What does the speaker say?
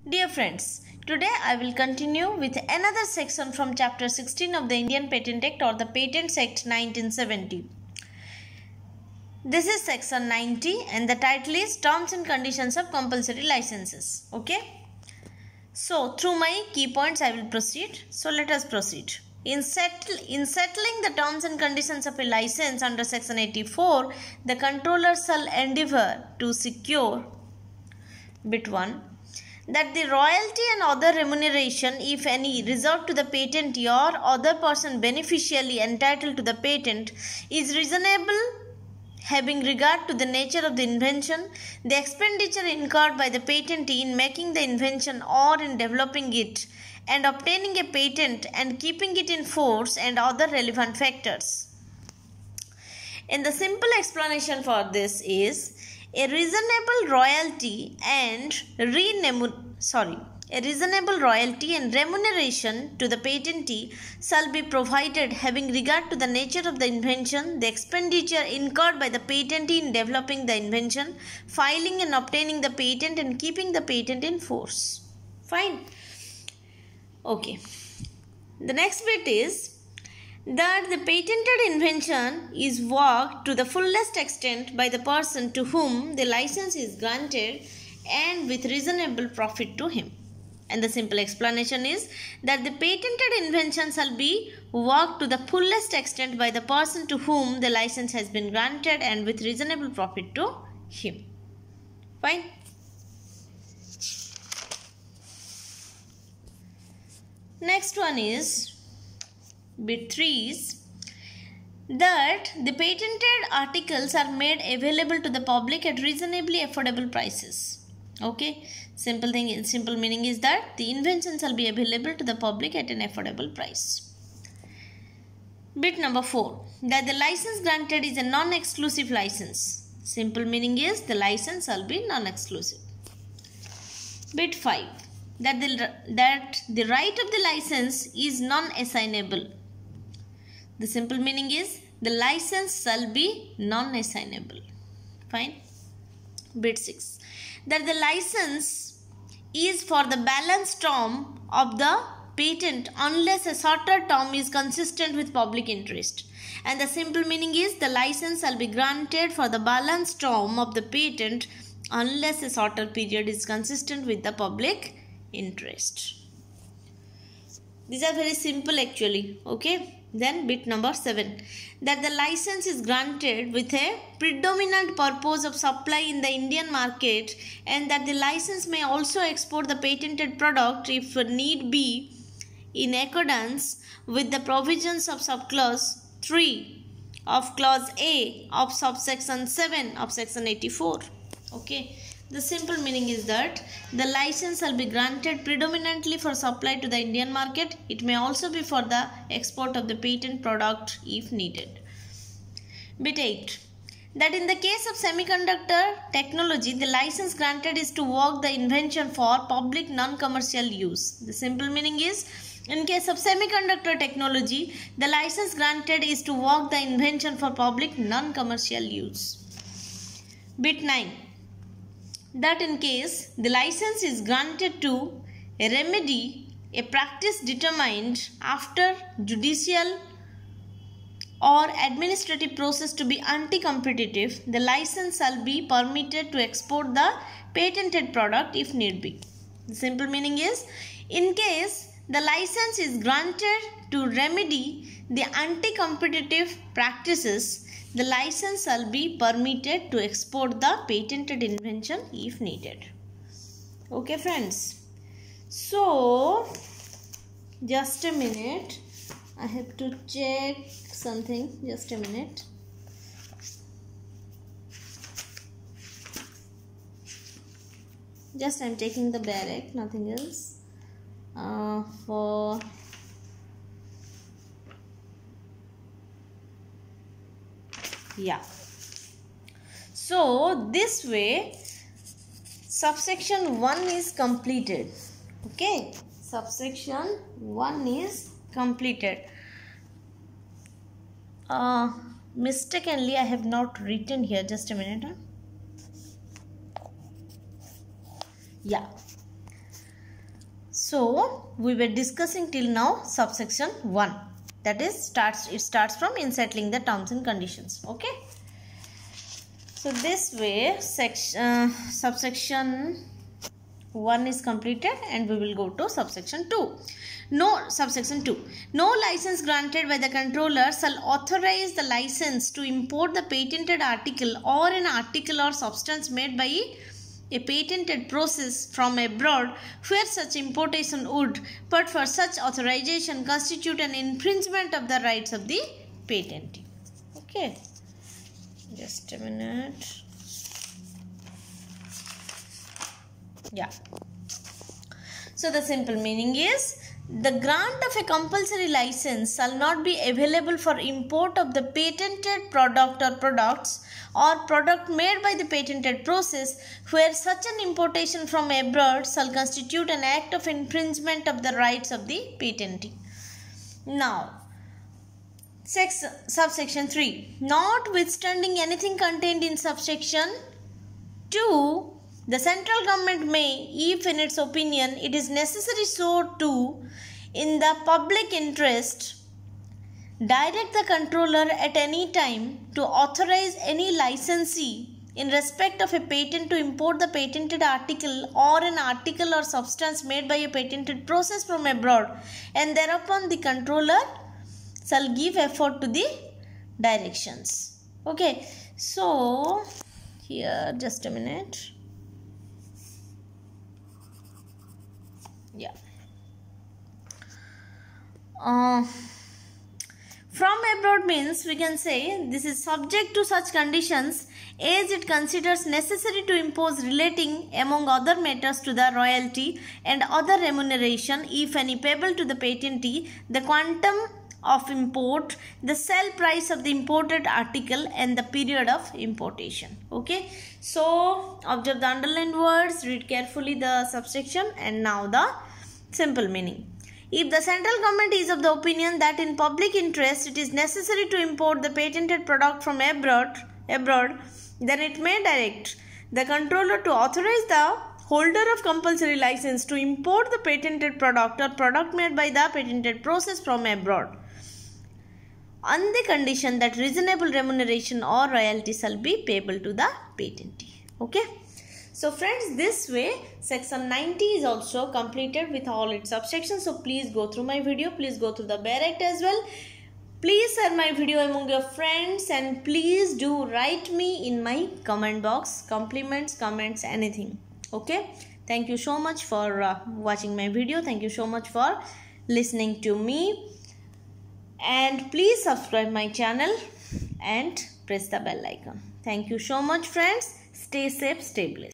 Dear friends, today I will continue with another section from chapter 16 of the Indian Patent Act or the Patents Act 1970. This is section 90 and the title is Terms and Conditions of Compulsory Licenses. Okay. So through my key points I will proceed. So let us proceed. In settling the terms and conditions of a license under section 84, the controller shall endeavour to secure bit 1. That the royalty and other remuneration, if any, reserved to the patentee or other person beneficially entitled to the patent is reasonable, having regard to the nature of the invention, the expenditure incurred by the patentee in making the invention or in developing it, and obtaining a patent and keeping it in force, and other relevant factors. And the simple explanation for this is a reasonable royalty and remuneration to the patentee shall be provided having regard to the nature of the invention, the expenditure incurred by the patentee in developing the invention, filing and obtaining the patent and keeping the patent in force. Fine. Okay. The next bit is that the patented invention is worked to the fullest extent by the person to whom the license is granted and with reasonable profit to him. And the simple explanation is that the patented invention shall be worked to the fullest extent by the person to whom the license has been granted and with reasonable profit to him. Fine. Next one is bit 3 is that the patented articles are made available to the public at reasonably affordable prices. Okay, simple meaning is that the invention shall be available to the public at an affordable price. Bit number 4, that the license granted is a non-exclusive license. Simple meaning is the license shall be non-exclusive. Bit 5, that the right of the license is non-assignable. The simple meaning is the license shall be non-assignable. Fine. Bit 6. That the license is for the balance term of the patent unless a shorter term is consistent with public interest. And the simple meaning is the license shall be granted for the balance term of the patent unless a shorter period is consistent with the public interest. These are very simple actually. Okay. Then bit number 7, that the license is granted with a predominant purpose of supply in the Indian market, and that the license may also export the patented product if need be in accordance with the provisions of subclause 3 of clause A of subsection 7 of section 84. Okay. The simple meaning is that the license shall be granted predominantly for supply to the Indian market. It may also be for the export of the patent product if needed. Bit 8. That in the case of semiconductor technology, the license granted is to work the invention for public non-commercial use. The simple meaning is, in case of semiconductor technology, the license granted is to work the invention for public non-commercial use. Bit 9. That in case the license is granted to remedy a practice determined after judicial or administrative process to be anti-competitive, the license shall be permitted to export the patented product if need be. The simple meaning is, in case the license is granted to remedy the anti-competitive practices, the license shall be permitted to export the patented invention if needed. Okay friends. So, just a minute. I have to check something. Just a minute. Just I am taking the barrack, nothing else. Yeah. So this way subsection 1 is completed. Okay. Subsection 1 is completed. Mistakenly I have not written here. Just a minute. Yeah. So we were discussing till now subsection 1, that is it starts from in settling the terms and conditions. Okay, so this way subsection 1 is completed and we will go to subsection 2. Subsection 2. No license granted by the controller shall authorize the license to import the patented article or an article or substance made by a patented process from abroad where such importation would, but for such authorization, constitute an infringement of the rights of the patentee. Okay, just a minute. Yeah. So the simple meaning is, the grant of a compulsory license shall not be available for import of the patented product or products or product made by the patented process where such an importation from abroad shall constitute an act of infringement of the rights of the patentee. Now, subsection 3. Notwithstanding anything contained in subsection 2, the central government may, if in its opinion it is necessary so to, in the public interest, direct the controller at any time to authorize any licensee in respect of a patent to import the patented article or an article or substance made by a patented process from abroad, and thereupon the controller shall give effort to the directions. Okay, so here just a minute. Yeah. From abroad means we can say this is subject to such conditions as it considers necessary to impose relating among other matters to the royalty and other remuneration, if any payable to the patentee, the quantum of import, the sale price of the imported article and the period of importation. Okay, so observe the underlined words, read carefully the subsection, and now the simple meaning. If the central government is of the opinion that in public interest it is necessary to import the patented product from abroad, then it may direct the controller to authorize the holder of compulsory license to import the patented product or product made by the patented process from abroad, on the condition that reasonable remuneration or royalty shall be payable to the patentee. Okay. So friends, this way section 90 is also completed with all its subsections. So please go through my video. Please go through the bare act as well. Please share my video among your friends, and please do write me in my comment box compliments, comments, anything. Okay. Thank you so much for watching my video. Thank you so much for listening to me. And please subscribe my channel and press the bell icon. Thank you so much friends. Stay safe, stay blessed.